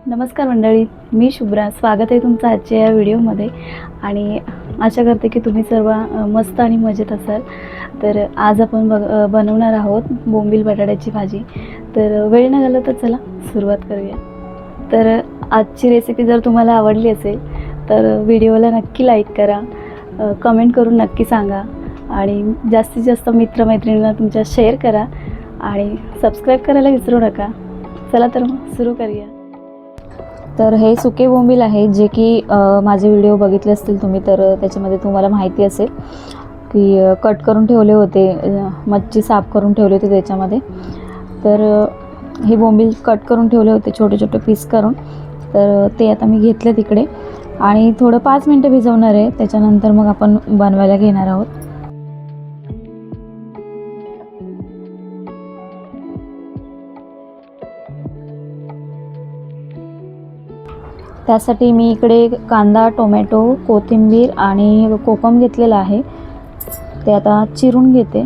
नमस्कार मंडळी, मी शुभ्रा. स्वागत आहे तुमचं आजच्या या व्हिडिओमध्ये आणि आशा करते की तुम्ही सर्व मस्त आणि मजेत असाल. तर आज आपण बनवणार आहोत बोंबील बटाट्याची भाजी. तर वेळ न घालवता चला सुरुवात करूया. तर आजची रेसिपी जर तुम्हाला आवडली असेल तर व्हिडिओला नक्की लाईक करा, कमेंट करून नक्की सांगा आणि जास्तीत जास्त मित्रमैत्रिणींना तुमच्या शेअर करा आणि सबस्क्राईब करायला विसरू नका. चला तर मग सुरू करूया. तर हे सुके बोंबील आहे जे की माझे व्हिडिओ बघितले असतील तुम्ही तर त्याच्यामध्ये तुम्हाला माहिती असेल की कट करून ठेवले होते, मच्छी साफ करून ठेवले होते त्याच्यामध्ये. तर हे बोंबील कट करून ठेवले होते छोटे छोटे पीस करून. तर ते आता मी घेतले तिकडे आणि थोडं 5 मिनटं भिजवणार आहे. त्याच्यानंतर मग आपण बनवायला घेणार आहोत. त्यासाठी मी इकडे कांदा, टोमॅटो, कोथिंबीर आणि कोकम घेतलेला आहे. ते आता चिरून घेते.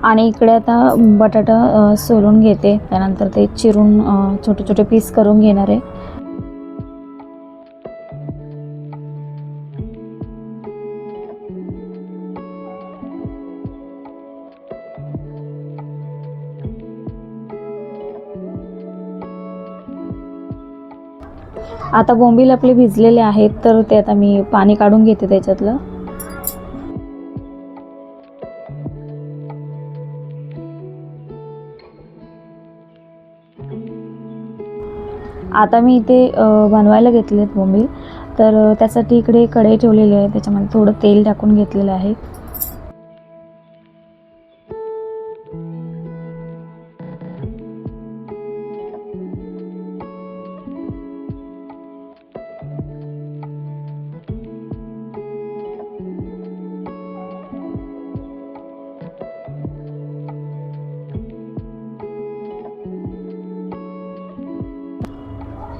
आणि इकडे आता बटाटा सोलून घेते. त्यानंतर ते चिरून छोटे छोटे पीस करून घेणार आहे. आता बोंबील आपले भिजलेले आहेत तर ते आता मी पाणी काढून घेते त्याच्यातलं. आता मी इथे बनवायला घेतलेत बोंबील. तर त्यासाठी इकडे कढई ठेवलेली आहे. त्याच्यामध्ये थोडं तेल टाकून घेतलेलं आहे.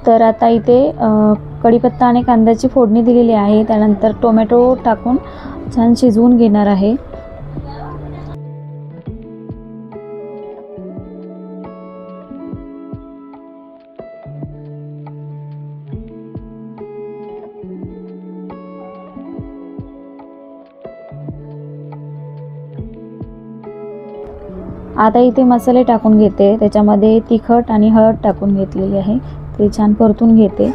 तर आता इथे कढीपत्ता आणि कांद्याची फोडणी दिलेली आहे. त्यानंतर टोमॅटो टाकून छान शिजवून घेणार आहे. आता इथे मसाले टाकून घेते. त्याच्यामध्ये तिखट आणि हळद टाकून घेतलेली आहे. ते छान परतून घेते.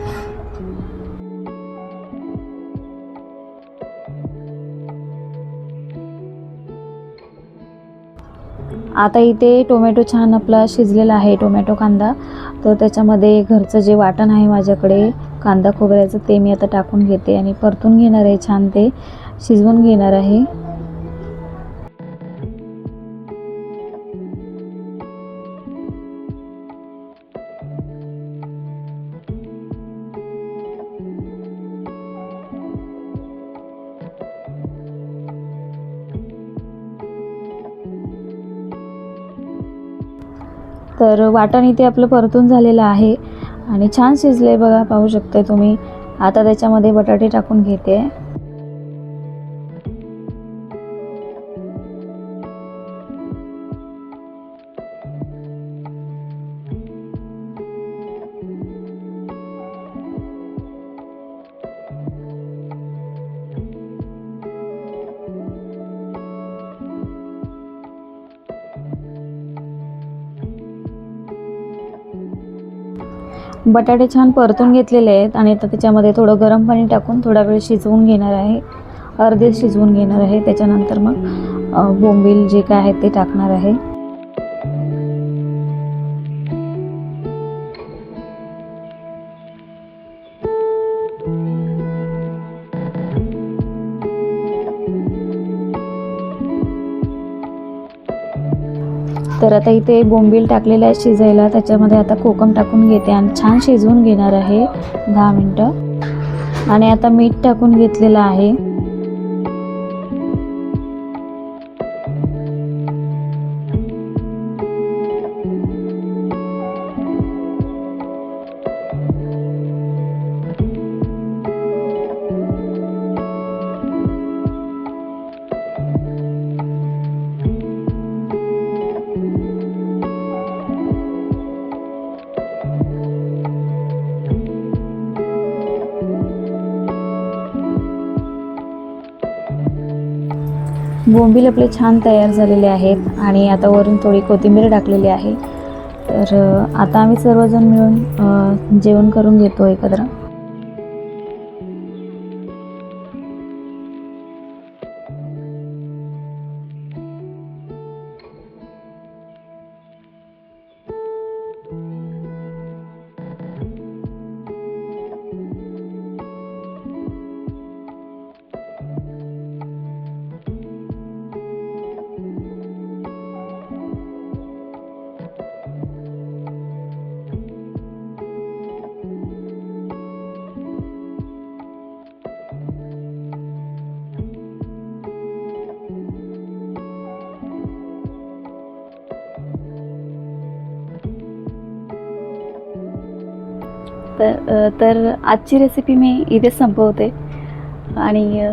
आता इथे टोमॅटो छान आपला शिजलेला आहे, टोमॅटो कांदा. तर त्याच्यामध्ये घरचं जे वाटण आहे माझ्याकडे कांदा खोबऱ्याचं ते मी आता टाकून घेते आणि परतून घेणार आहे. छान ते शिजवून घेणार आहे. तर वाटण इथे आपलं परतून झालेलं आहे आणि छान शिजले बघा, पाहू शकता तुम्ही। आता त्याच्यामध्ये बटाटे टाकून घेते। बटाटे छान परतून घेतलेले आहेत आणि आता त्याच्यामध्ये थोडं गरम पाणी टाकून थोडा वेळ शिजवून घेणार आहे, अर्धे शिजवून घेणार आहे। त्याच्यानंतर मग बोंबील जे काय आहे ते टाकणार आहे। तर आता इथे बोंबील टाकलेलं आहे शिजायला, त्याच्यामध्ये आता कोकम टाकून घेते आणि छान शिजवून घेणार आहे 10 मिनटं। आणि आता मीठ टाकून घेतलेलं आहे। बोंबील आपले छान तयार झालेले आहेत आणि आता वरून थोडी कोथिंबीर टाकलेली आहे। तर आता आम्ही सर्वजण मिळून जेवण करून घेतो एकत्र। तर आजची रेसिपी मी इथे संपवते आणि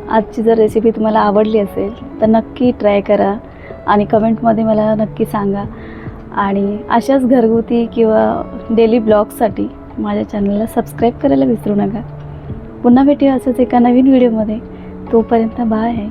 आजची जर रेसिपी तुम्हाला आवडली असेल तर नक्की ट्राय करा आणि कमेंटमध्ये मला नक्की सांगा। आणि अशाच घरगुती किंवा डेली ब्लॉग्ससाठी माझ्या चॅनलला सबस्क्राईब करायला विसरू नका। पुन्हा भेटूया असंच एका नवीन व्हिडिओमध्ये। तोपर्यंत बाय।